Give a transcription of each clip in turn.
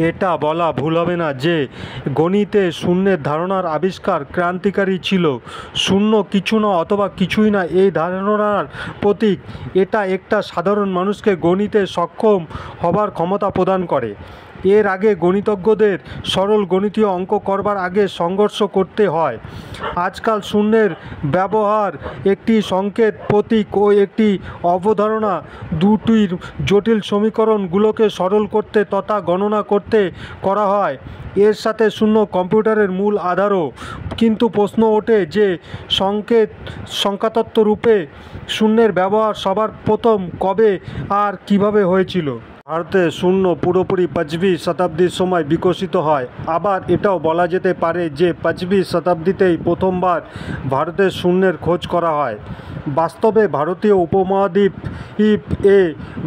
এটা বলা ভুল হবে না যে গণিতে শূন্যের ধারণার আবিষ্কার ক্রান্তিকারী ছিল। শূন্য কিছু না অথবা কিছুই না এই ধারণার প্রতীক। এটা একটা সাধারণ মানুষকে গণিতে সক্ষম হবার ক্ষমতা প্রদান করে। এর আগে গণিতজ্ঞদের সরল গণিতীয় অঙ্ক করবার আগে সংঘর্ষ করতে হয়। আজকাল শূন্যের ব্যবহার একটি সংকেত, প্রতীক ও একটি অবধারণা দুটির জটিল সমীকরণগুলোকে সরল করতে তথা গণনা করতে করা হয়। এর সাথে শূন্য কম্পিউটারের মূল আধারও। কিন্তু প্রশ্ন ওঠে যে সংখ্যাতত্ত্ব রূপে শূন্যের ব্যবহার সবার প্রথম কবে আর কিভাবে হয়েছিল। ভারতে শূন্য পুরোপুরি 5वीं শতাব্দীর সময় বিকশিত হয়। আবার এটাও বলা যেতে পারে যে 5वीं শতাব্দীতেই প্রথমবার ভারতে শূন্যের খোঁজ করা হয়। বাস্তবে ভারতীয় উপমহাদ্বীপ এ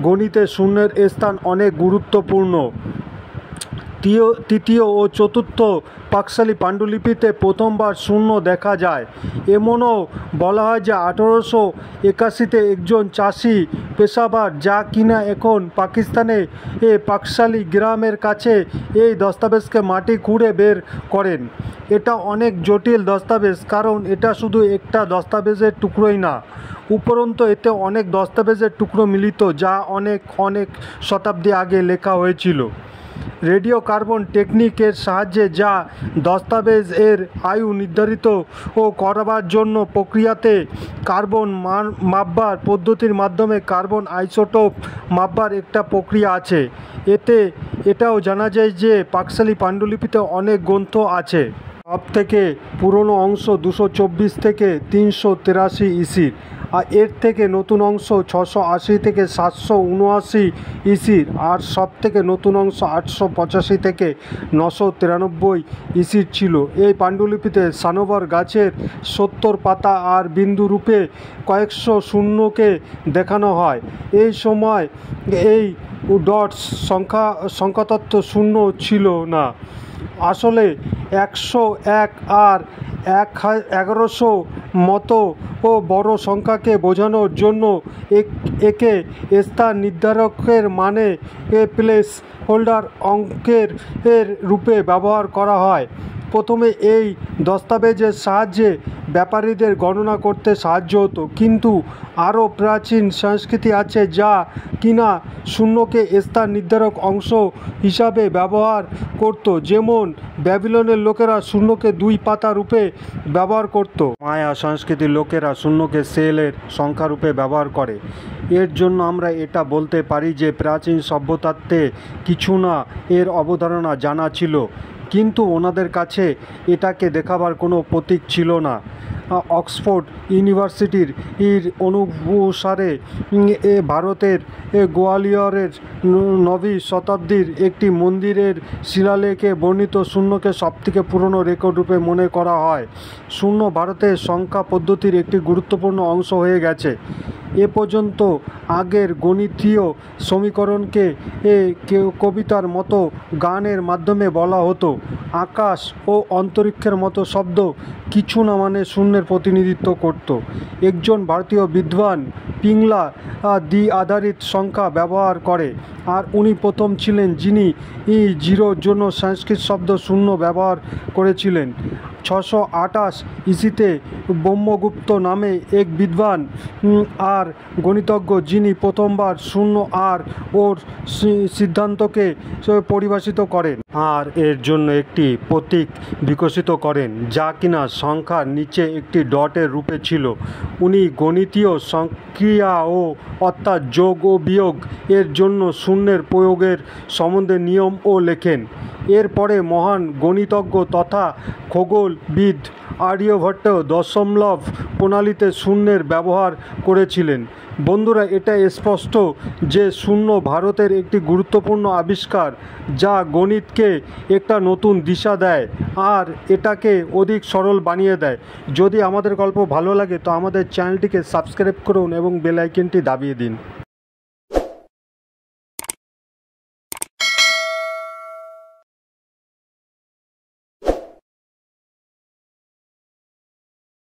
গণিতে শূন্যের স্থান অনেক গুরুত্বপূর্ণ। তৃতীয় ও চতুর্থ পাকশালী পাণ্ডুলিপিতে প্রথমবার শূন্য দেখা যায়। এমনও বলা হয় যে 1881-তে একজন চাষি পেশাদার, যা কিনা এখন পাকিস্তানে পাকশালী গ্রামের কাছে, এই দস্তাবেজকে মাটি খুঁড়ে বের করেন। এটা অনেক জটিল দস্তাবেজ, কারণ এটা শুধু একটা দস্তাবেজের টুকরোই না, উপরন্তু এতে অনেক দস্তাবেজের টুকরো মিলিত, যা অনেক অনেক শতাব্দী আগে লেখা হয়েছিল। রেডিও কার্বন টেকনিকের সাহায্যে যা দস্তাবেজ এর আয়ু নির্ধারিত ও করবার জন্য প্রক্রিয়াতে কার্বন মাপবার পদ্ধতির মাধ্যমে কার্বন আইসোটোপ মাপবার একটা প্রক্রিয়া আছে। এটাও জানা যায় যে পাকশালী পাণ্ডুলিপিতে অনেক গ্রন্থ আছে। সব থেকে পুরনো অংশ 224 থেকে 383 ইসির, আর এর থেকে নতুন অংশ 680 থেকে 779 ইসির, আর সব থেকে নতুন অংশ 885 থেকে 993 ইসির ছিল। এই পাণ্ডুলিপিতে সানোবার গাছের 70 পাতা আর বিন্দু রূপে কয়েকশো শূন্যকে দেখানো হয়। এই সময় এই ডটস সংখ্যাতত্ত্ব শূন্য ছিল না। আসলে 101 আর 1100 মতো ও বড় সংখ্যাকে বোঝানোর জন্য একে স্থান নির্ধারকের মানে প্লেস হোল্ডার অঙ্কের রূপে ব্যবহার করা হয়। প্রথমে এই দস্তাবেজের সাহায্যে ব্যাপারীদের গণনা করতে সাহায্য হতো, কিন্তু আরও প্রাচীন সংস্কৃতি আছে যা কিনা শূন্যকে স্থান নির্ধারক অংশ হিসাবে ব্যবহার করত। যেমন ব্যাবিলনের লোকেরা শূন্যকে 2 পাতা রূপে ব্যবহার করত। মায়া সংস্কৃতির লোকেরা শূন্যকে সেলের সংখ্যা রূপে ব্যবহার করে। এর জন্য আমরা এটা বলতে পারি যে প্রাচীন সভ্যতাতে কিছু না এর অবধারণা জানা ছিল, কিন্তু ওনাদের কাছে এটাকে দেখাবার কোনো প্রতীক ছিল না। অক্সফোর্ড ইউনিভার্সিটির অনুসারে ভারতের গোয়ালিয়রের 9वीं শতাব্দীর একটি মন্দিরের শিলালেখে বর্ণিত শূন্যকে সবথেকে পুরনো রেকর্ড রূপে মনে করা হয়। শূন্য ভারতের সংখ্যা পদ্ধতির একটি গুরুত্বপূর্ণ অংশ হয়ে গেছে। এ পর্যন্ত আগের গণিতীয় সমীকরণকে কবিতার মতো গানের মাধ্যমে বলা হতো। আকাশ ও অন্তরিক্ষের মতো শব্দ কিছু না মানে শূন্যের প্রতিনিধিত্ব করত। একজন ভারতীয় বিদ্বান পিংলা দ্বি-আধারিত সংখ্যা ব্যবহার করে, আর উনি প্রথম ছিলেন যিনি জিরোর জন্য সংস্কৃত শব্দ শূন্য ব্যবহার করেছিলেন। 628 ইসিতে ব্রহ্মগুপ্ত নামে এক বিদ্বান আর গণিতজ্ঞ, যিনি প্রথমবার শূন্য আর ওর সিদ্ধান্তকে পরিভাষিত করেন আর এর জন্য একটি প্রতীক বিকশিত করেন, যা কিনা সংখ্যার নিচে একটি ডটের রূপে ছিল। উনি গণিতীয় সংক্রিয়া ও অর্থাৎ যোগ ও বিয়োগ এর জন্য শূন্যের প্রয়োগের সম্বন্ধে নিয়মও লেখেন। এরপরে মহান গণিতজ্ঞ তথা খগোলবিদ আর্যভট্ট দশমলব প্রণালীতে শূন্যের ব্যবহার করেছিলেন। বন্ধুরা, এটা স্পষ্ট যে শূন্য ভারতের একটি গুরুত্বপূর্ণ আবিষ্কার, যা গণিতকে একটা নতুন দিশা দেয় আর এটাকে অধিক সরল বানিয়ে দেয়। যদি আমাদের গল্প ভালো লাগে তো আমাদের চ্যানেলটিকে সাবস্ক্রাইব করুন এবং বেল আইকনটি দাবিয়ে দিন।